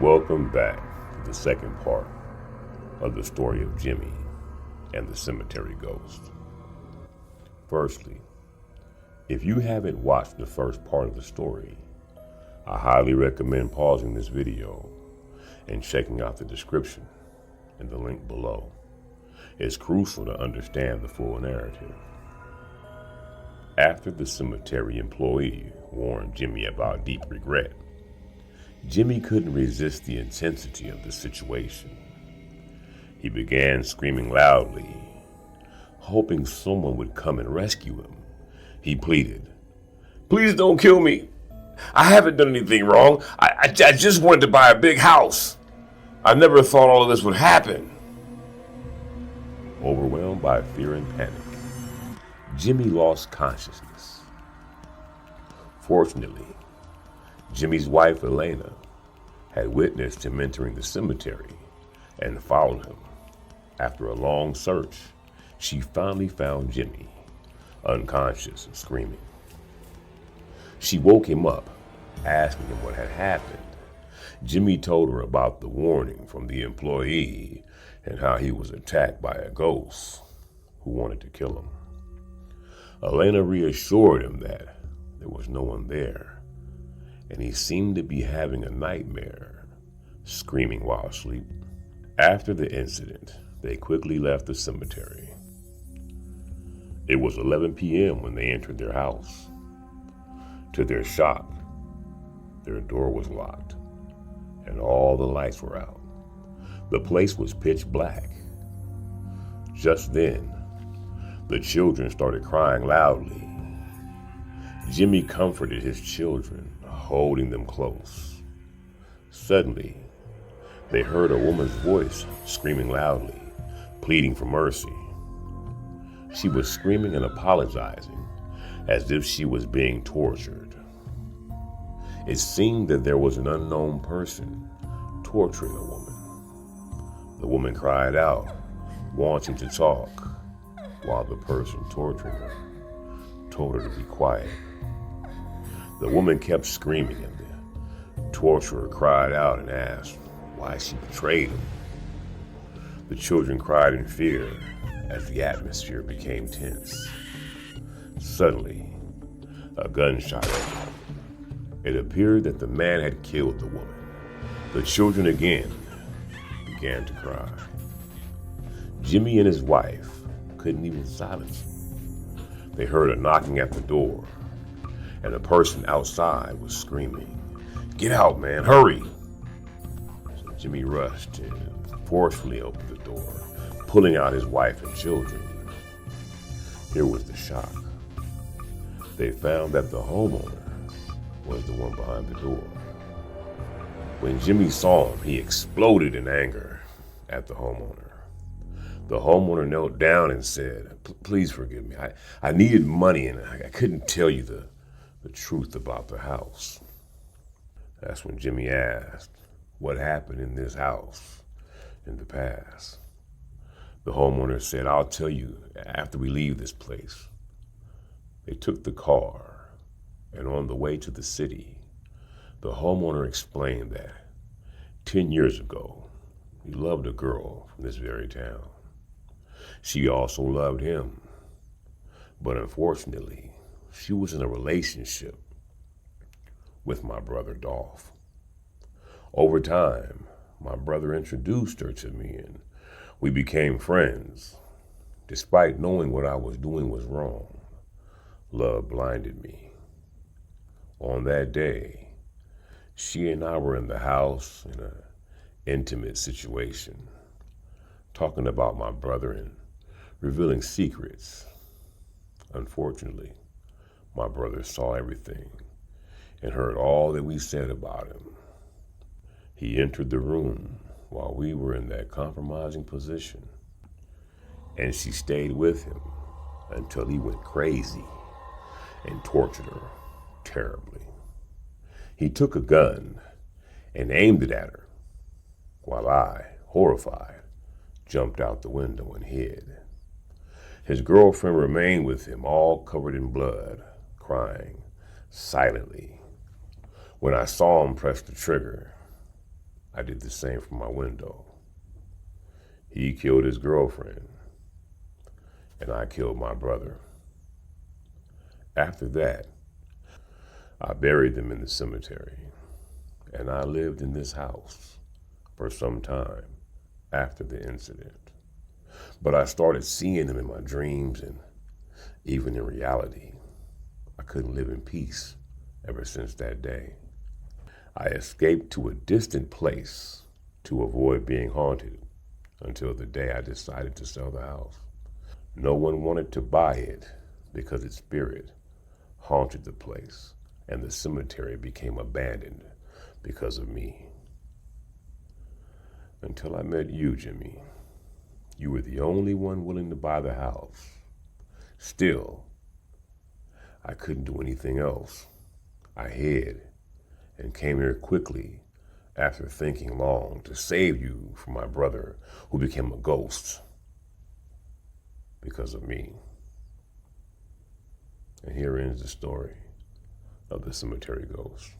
Welcome back to the second part of the story of Jimmy and the cemetery ghost. Firstly, if you haven't watched the first part of the story, I highly recommend pausing this video and checking out the description and the link below. It's crucial to understand the full narrative. After the cemetery employee warned Jimmy about deep regret, Jimmy couldn't resist the intensity of the situation. He began screaming loudly, hoping someone would come and rescue him. He pleaded, "Please don't kill me. I haven't done anything wrong. I just wanted to buy a big house. I never thought all of this would happen." Overwhelmed by fear and panic, Jimmy lost consciousness. Fortunately, Jimmy's wife, Elena, had witnessed him entering the cemetery and followed him. After a long search, she finally found Jimmy, unconscious and screaming. She woke him up, asking him what had happened. Jimmy told her about the warning from the employee and how he was attacked by a ghost who wanted to kill him. Elena reassured him that there was no one there, and he seemed to be having a nightmare, screaming while asleep. After the incident, they quickly left the cemetery. It was 11 p.m. when they entered their house. To their shock, their door was locked, and all the lights were out. The place was pitch black. Just then, the children started crying loudly. Jimmy comforted his children, holding them close. Suddenly, they heard a woman's voice screaming loudly, pleading for mercy. She was screaming and apologizing as if she was being tortured. It seemed that there was an unknown person torturing the woman. The woman cried out, wanting to talk, while the person torturing her told her to be quiet. The woman kept screaming, and the torturer cried out and asked why she betrayed him. The children cried in fear as the atmosphere became tense. Suddenly, a gunshot echoed. It appeared that the man had killed the woman. The children again began to cry. Jimmy and his wife couldn't even silence him. They heard a knocking at the door, and a person outside was screaming, "Get out, man, hurry!" So Jimmy rushed and forcefully opened the door, pulling out his wife and children. Here was the shock. They found that the homeowner was the one behind the door. When Jimmy saw him, he exploded in anger at the homeowner. The homeowner knelt down and said, "Please forgive me. I needed money and I couldn't tell you the truth about the house." That's when Jimmy asked what happened in this house in the past. The homeowner said, "I'll tell you after we leave this place." They took the car, and on the way to the city, the homeowner explained that 10 years ago, he loved a girl from this very town. She also loved him, but unfortunately, she was in a relationship with my brother Dolph. Over time, my brother introduced her to me and we became friends. Despite knowing what I was doing was wrong, love blinded me. On that day, she and I were in the house in an intimate situation, talking about my brother and revealing secrets. Unfortunately, my brother saw everything and heard all that we said about him. He entered the room while we were in that compromising position, and she stayed with him until he went crazy and tortured her terribly. He took a gun and aimed it at her, while I, horrified, jumped out the window and hid. His girlfriend remained with him, all covered in blood, crying silently. When I saw him press the trigger, I did the same from my window. He killed his girlfriend, and I killed my brother. After that, I buried them in the cemetery, and I lived in this house for some time after the incident. But I started seeing them in my dreams and even in reality. I couldn't live in peace ever since that day. I escaped to a distant place to avoid being haunted until the day I decided to sell the house. No one wanted to buy it because its spirit haunted the place, and the cemetery became abandoned because of me. Until I met you, Jimmy. You were the only one willing to buy the house. Still, I couldn't do anything else. I hid and came here quickly after thinking long to save you from my brother who became a ghost because of me. And here ends the story of the cemetery ghost.